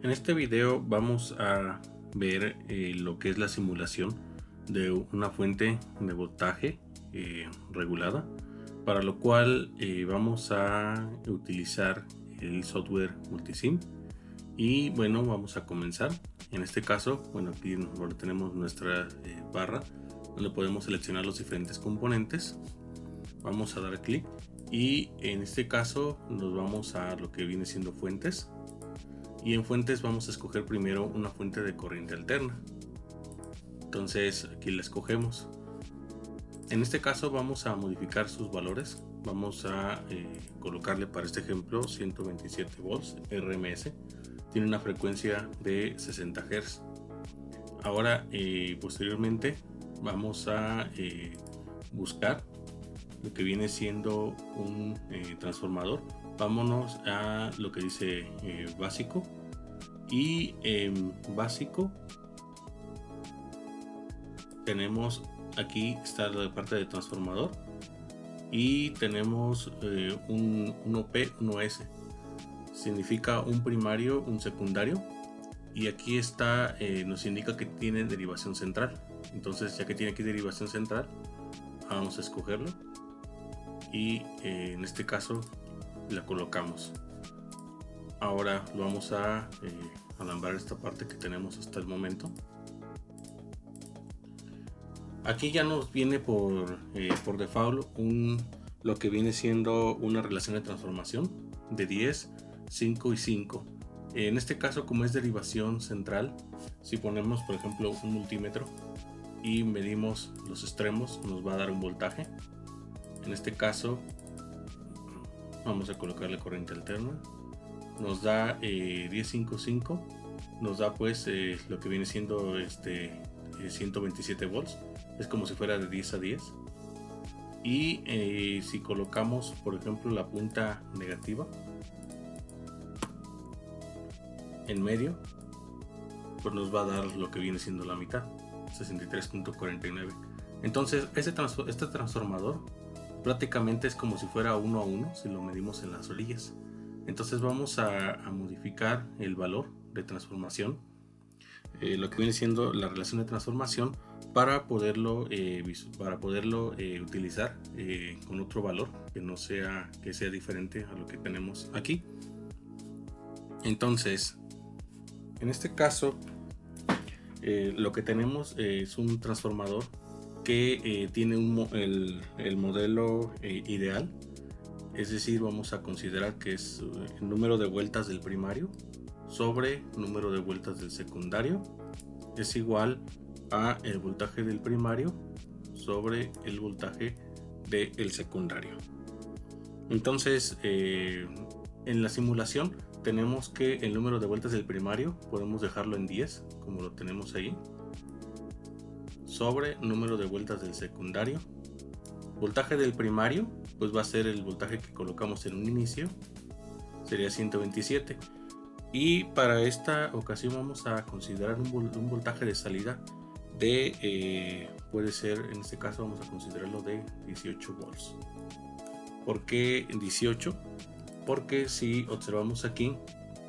En este video vamos a ver lo que es la simulación de una fuente de voltaje regulada, para lo cual vamos a utilizar el software Multisim. Y bueno, vamos a comenzar. En este caso, bueno, aquí tenemos nuestra barra donde podemos seleccionar los diferentes componentes. Vamos a dar clic y en este caso nos vamos a lo que viene siendo fuentes. Y en fuentes vamos a escoger primero una fuente de corriente alterna. Entonces aquí la escogemos. En este caso vamos a modificar sus valores. Vamos a colocarle para este ejemplo 127 volts RMS. Tiene una frecuencia de 60 Hz. Ahora posteriormente vamos a buscar lo que viene siendo un transformador. Vámonos a lo que dice básico, y en básico tenemos aquí está la parte de transformador y tenemos un 1P, 1S, significa un primario, un secundario, y aquí está nos indica que tiene derivación central. Entonces, ya que tiene aquí derivación central, vamos a escogerlo y en este caso la colocamos. Ahora vamos a alambrar esta parte que tenemos hasta el momento. Aquí ya nos viene por default lo que viene siendo una relación de transformación de 10, 5 y 5. En este caso, como es derivación central, si ponemos por ejemplo un multímetro y medimos los extremos, nos va a dar un voltaje. En este caso vamos a colocarle corriente alterna. Nos da 1055, nos da pues lo que viene siendo 127 volts. Es como si fuera de 10 a 10. Y si colocamos por ejemplo la punta negativa en medio, pues nos va a dar lo que viene siendo la mitad, 63.49. Entonces este transformador prácticamente es como si fuera 1 a 1 si lo medimos en las orillas. Entonces vamos a modificar el valor de transformación, lo que viene siendo la relación de transformación, para poderlo utilizar con otro valor que sea diferente a lo que tenemos aquí. Entonces, en este caso, lo que tenemos es un transformador que tiene el modelo ideal. Es decir, vamos a considerar que es el número de vueltas del primario sobre número de vueltas del secundario es igual a el voltaje del primario sobre el voltaje del secundario. Entonces, en la simulación tenemos que el número de vueltas del primario podemos dejarlo en 10, como lo tenemos ahí, sobre número de vueltas del secundario. Voltaje del primario pues va a ser el voltaje que colocamos en un inicio, sería 127, y para esta ocasión vamos a considerar un voltaje de salida de puede ser, en este caso vamos a considerarlo de 18 volts. ¿Por qué 18? Porque si observamos aquí,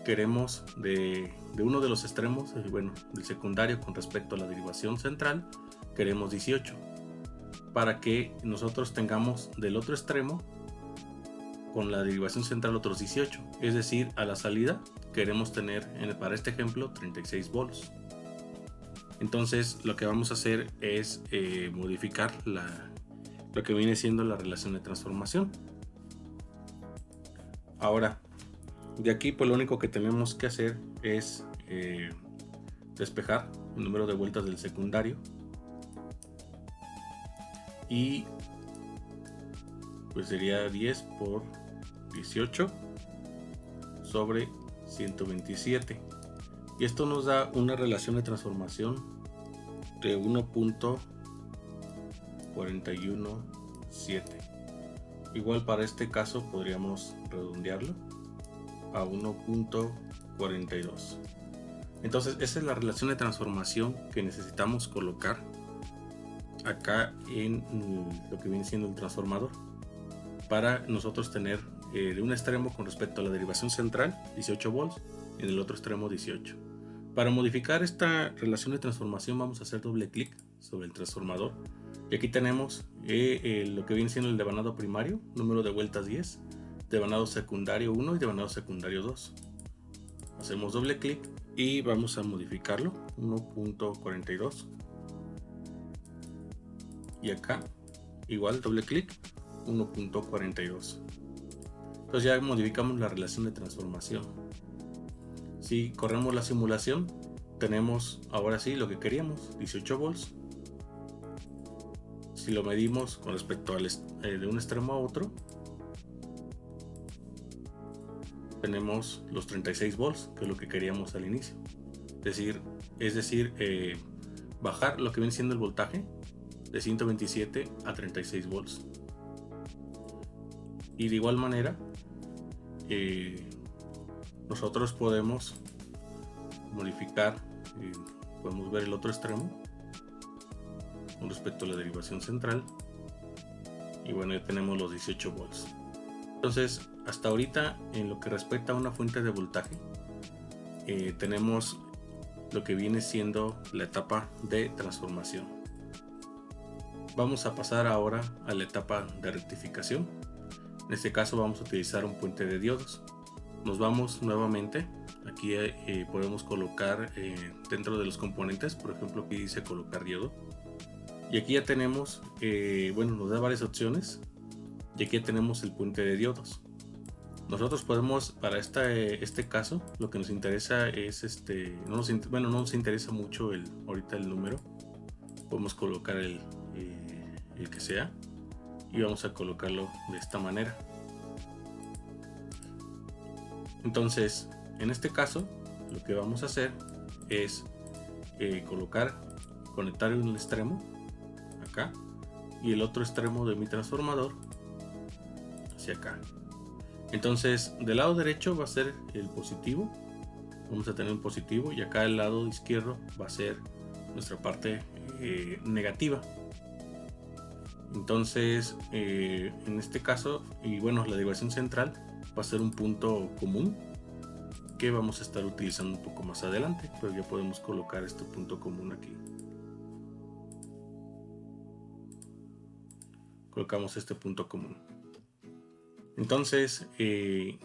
queremos de uno de los extremos, bueno, del secundario con respecto a la derivación central, queremos 18, para que nosotros tengamos del otro extremo con la derivación central otros 18, es decir, a la salida queremos tener para este ejemplo 36 volts. Entonces lo que vamos a hacer es modificar lo que viene siendo la relación de transformación. Ahora, de aquí pues lo único que tenemos que hacer es despejar el número de vueltas del secundario, y pues sería 10 por 18 sobre 127, y esto nos da una relación de transformación de 1.417. Igual para este caso podríamos redondearlo a 1.42. Entonces esa es la relación de transformación que necesitamos colocar acá en lo que viene siendo el transformador, para nosotros tener de un extremo con respecto a la derivación central, 18 volts, en el otro extremo 18. Para modificar esta relación de transformación vamos a hacer doble clic sobre el transformador y aquí tenemos lo que viene siendo el devanado primario, número de vueltas 10, devanado secundario 1 y devanado secundario 2. Hacemos doble clic y vamos a modificarlo 1.42 y acá igual doble clic 1.42. Entonces ya modificamos la relación de transformación. Si corremos la simulación, tenemos ahora sí lo que queríamos, 18 volts. Si lo medimos con respecto al de un extremo a otro, tenemos los 36 volts, que es lo que queríamos al inicio. Es decir, bajar lo que viene siendo el voltaje de 127 a 36 volts. Y de igual manera, nosotros podemos modificar, podemos ver el otro extremo con respecto a la derivación central y bueno, ya tenemos los 18 volts. Entonces hasta ahorita, en lo que respecta a una fuente de voltaje, tenemos lo que viene siendo la etapa de transformación. Vamos a pasar ahora a la etapa de rectificación. En este caso vamos a utilizar un puente de diodos. Nos vamos nuevamente, aquí podemos colocar dentro de los componentes, por ejemplo aquí dice colocar diodo. Y aquí ya tenemos, bueno, nos da varias opciones. Y aquí ya tenemos el puente de diodos. Nosotros podemos, para este caso, lo que nos interesa es no nos interesa mucho ahorita el número. Podemos colocar el que sea y vamos a colocarlo de esta manera. Entonces, en este caso, lo que vamos a hacer es conectar un extremo acá y el otro extremo de mi transformador hacia acá. Entonces del lado derecho va a ser el positivo, vamos a tener un positivo, y acá el lado izquierdo va a ser nuestra parte negativa. Entonces en este caso, y bueno, la derivación central va a ser un punto común que vamos a estar utilizando un poco más adelante, pero ya podemos colocar este punto común aquí. Colocamos este punto común. Entonces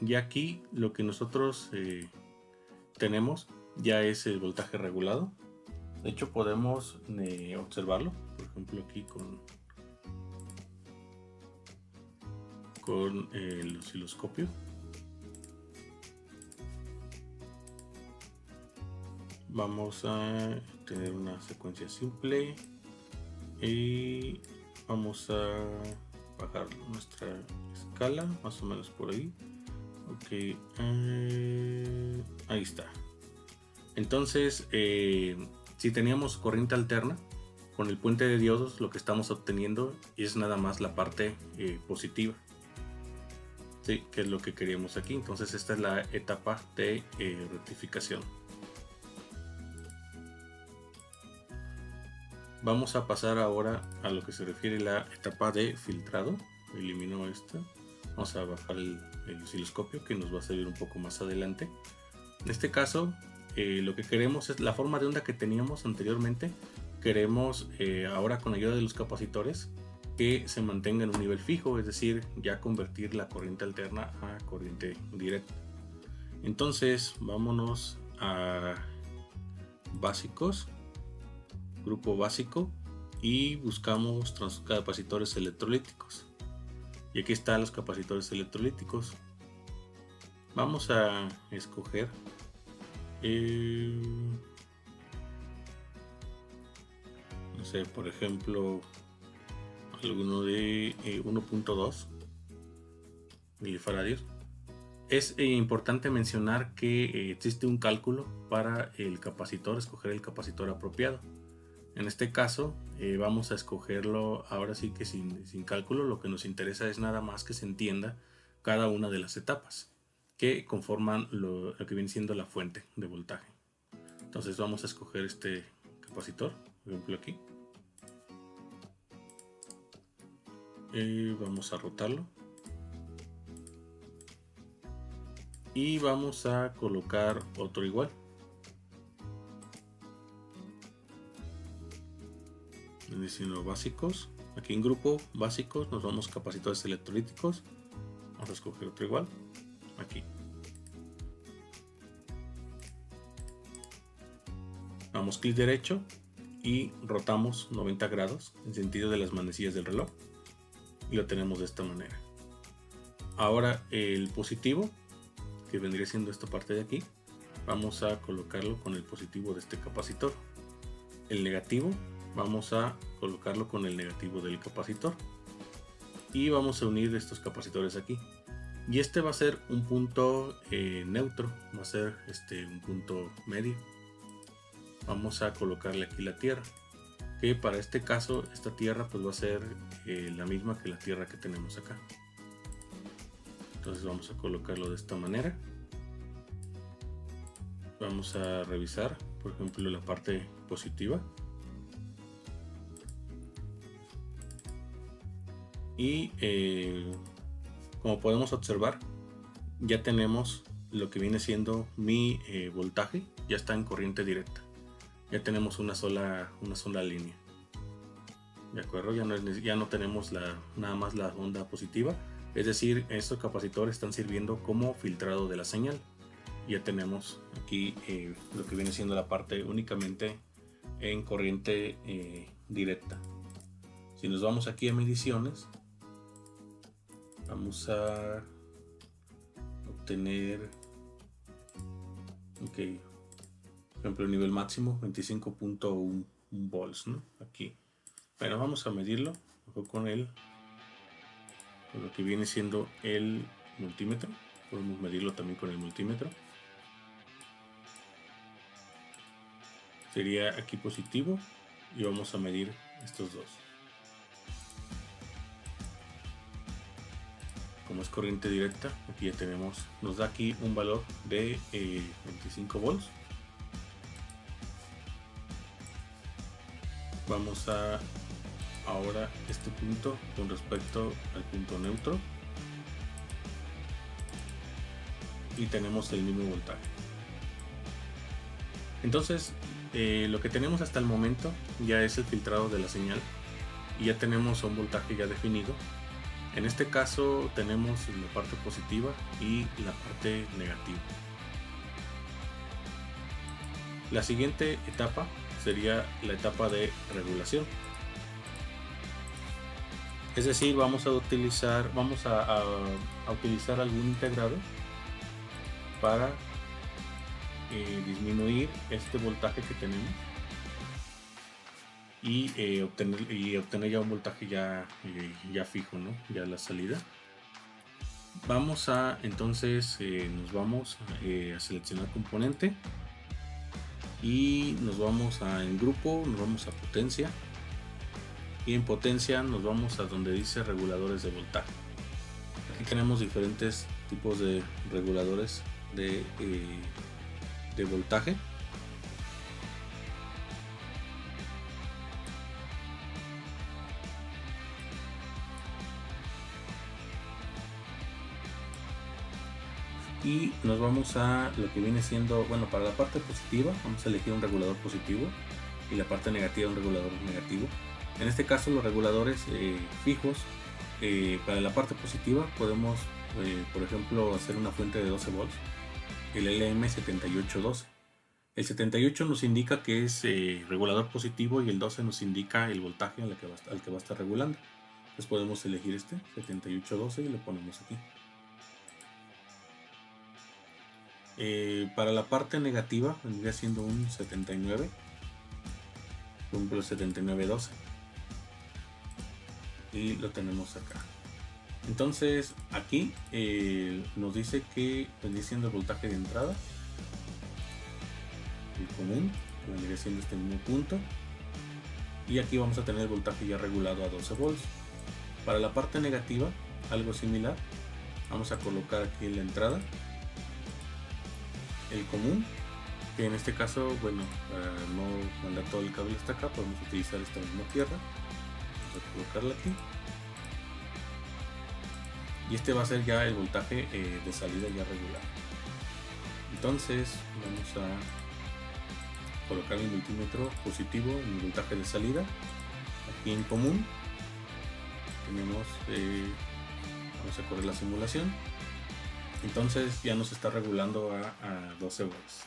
ya aquí lo que nosotros tenemos ya es el voltaje regulado. De hecho podemos observarlo, por ejemplo aquí con el osciloscopio. Vamos a tener una secuencia simple y vamos a bajar nuestra escala más o menos por ahí. Ok, ahí está. Entonces si teníamos corriente alterna con el puente de diodos, lo que estamos obteniendo es nada más la parte positiva, ¿sí? Que es lo que queríamos aquí. Entonces esta es la etapa de rectificación. Vamos a pasar ahora a lo que se refiere a la etapa de filtrado. Elimino esta. Vamos a bajar el osciloscopio, que nos va a servir un poco más adelante. En este caso, lo que queremos es la forma de onda que teníamos anteriormente. Queremos ahora, con ayuda de los capacitores, que se mantenga en un nivel fijo, es decir, ya convertir la corriente alterna a corriente directa. Entonces, vámonos a básicos. Grupo básico y buscamos capacitores electrolíticos, y aquí están los capacitores electrolíticos. Vamos a escoger no sé, por ejemplo alguno de 1.2 milifaradios. Es importante mencionar que existe un cálculo para el capacitor, escoger el capacitor apropiado. En este caso vamos a escogerlo ahora sí que sin cálculo. Lo que nos interesa es nada más que se entienda cada una de las etapas que conforman lo que viene siendo la fuente de voltaje. Entonces vamos a escoger este capacitor, por ejemplo aquí. Vamos a rotarlo. y vamos a colocar otro igual. Diciendo básicos, aquí en grupo básicos nos vamos capacitores electrolíticos, vamos a escoger otro igual aquí. Damos clic derecho y rotamos 90 grados en sentido de las manecillas del reloj y lo tenemos de esta manera. Ahora el positivo, que vendría siendo esta parte de aquí, vamos a colocarlo con el positivo de este capacitor. El negativo vamos a colocarlo con el negativo del capacitor y vamos a unir estos capacitores aquí, y este va a ser un punto neutro, va a ser un punto medio. Vamos a colocarle aquí la tierra, que para este caso esta tierra pues va a ser la misma que la tierra que tenemos acá. Entonces vamos a colocarlo de esta manera. Vamos a revisar, por ejemplo, la parte positiva. Y como podemos observar, ya tenemos lo que viene siendo mi voltaje, ya está en corriente directa. Ya tenemos una sola línea. De acuerdo, ya no tenemos nada más la onda positiva. Es decir, estos capacitores están sirviendo como filtrado de la señal. Ya tenemos aquí lo que viene siendo la parte únicamente en corriente directa. Si nos vamos aquí a mediciones, vamos a obtener, por ejemplo, el nivel máximo 25.1 volts, ¿no? Aquí. Pero vamos a medirlo con lo que viene siendo el multímetro. Podemos medirlo también con el multímetro. Sería aquí positivo y vamos a medir estos dos. Como es corriente directa, aquí ya tenemos, nos da aquí un valor de 25 volts. Vamos a ahora este punto con respecto al punto neutro y tenemos el mismo voltaje. Entonces lo que tenemos hasta el momento ya es el filtrado de la señal y ya tenemos un voltaje ya definido. En este caso tenemos la parte positiva y la parte negativa. La siguiente etapa sería la etapa de regulación. Es decir, vamos a utilizar algún integrado para disminuir este voltaje que tenemos y obtener ya un voltaje ya fijo, ¿no? Ya la salida. Vamos a entonces nos vamos a seleccionar componente y nos vamos en grupo, nos vamos a potencia y en potencia nos vamos a donde dice reguladores de voltaje. Aquí tenemos diferentes tipos de reguladores de voltaje. Y nos vamos a lo que viene siendo, bueno, para la parte positiva vamos a elegir un regulador positivo y la parte negativa un regulador negativo. En este caso los reguladores fijos, para la parte positiva podemos por ejemplo hacer una fuente de 12 volts, el LM7812. El 78 nos indica que es regulador positivo y el 12 nos indica el voltaje al que va a estar regulando. Entonces podemos elegir este 7812 y lo ponemos aquí. Para la parte negativa vendría siendo un 79, por ejemplo el 7912, y lo tenemos acá. Entonces aquí nos dice que vendría siendo el voltaje de entrada, el común, que vendría siendo este mismo punto, y aquí vamos a tener el voltaje ya regulado a 12 volts. Para la parte negativa, algo similar, vamos a colocar aquí en la entrada el común, que en este caso, bueno, para no mandar todo el cable hasta acá podemos utilizar esta misma tierra. Vamos a colocarla aquí y este va a ser ya el voltaje de salida ya regular. Entonces vamos a colocar el multímetro positivo en el voltaje de salida. Aquí en común tenemos, vamos a correr la simulación. Entonces ya nos está regulando a 12 volts.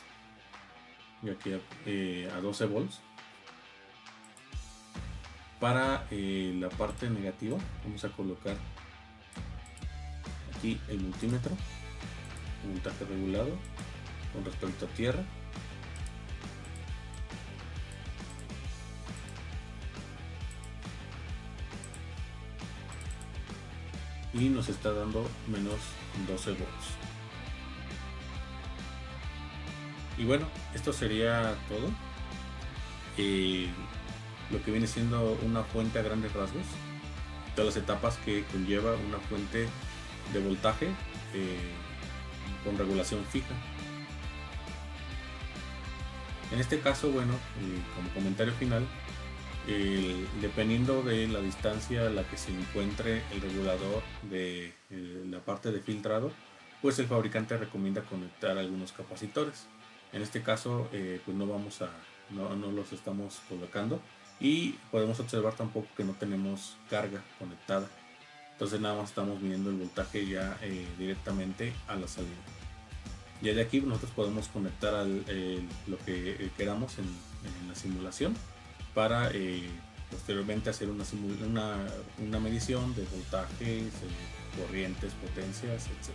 Y aquí a 12 volts. Para la parte negativa vamos a colocar aquí el multímetro, el voltaje regulado con respecto a tierra. Y nos está dando menos 12 volts. Y bueno, esto sería todo. Lo que viene siendo una fuente a grandes rasgos, todas las etapas que conlleva una fuente de voltaje con regulación fija. En este caso, bueno, como comentario final, dependiendo de la distancia a la que se encuentre el regulador de la parte de filtrado, pues el fabricante recomienda conectar algunos capacitores. En este caso, pues no los estamos colocando, y podemos observar tampoco que no tenemos carga conectada. Entonces nada más estamos midiendo el voltaje ya directamente a la salida. Ya de aquí nosotros podemos conectar lo que queramos en la simulación para posteriormente hacer una medición de voltajes, corrientes, potencias, etc.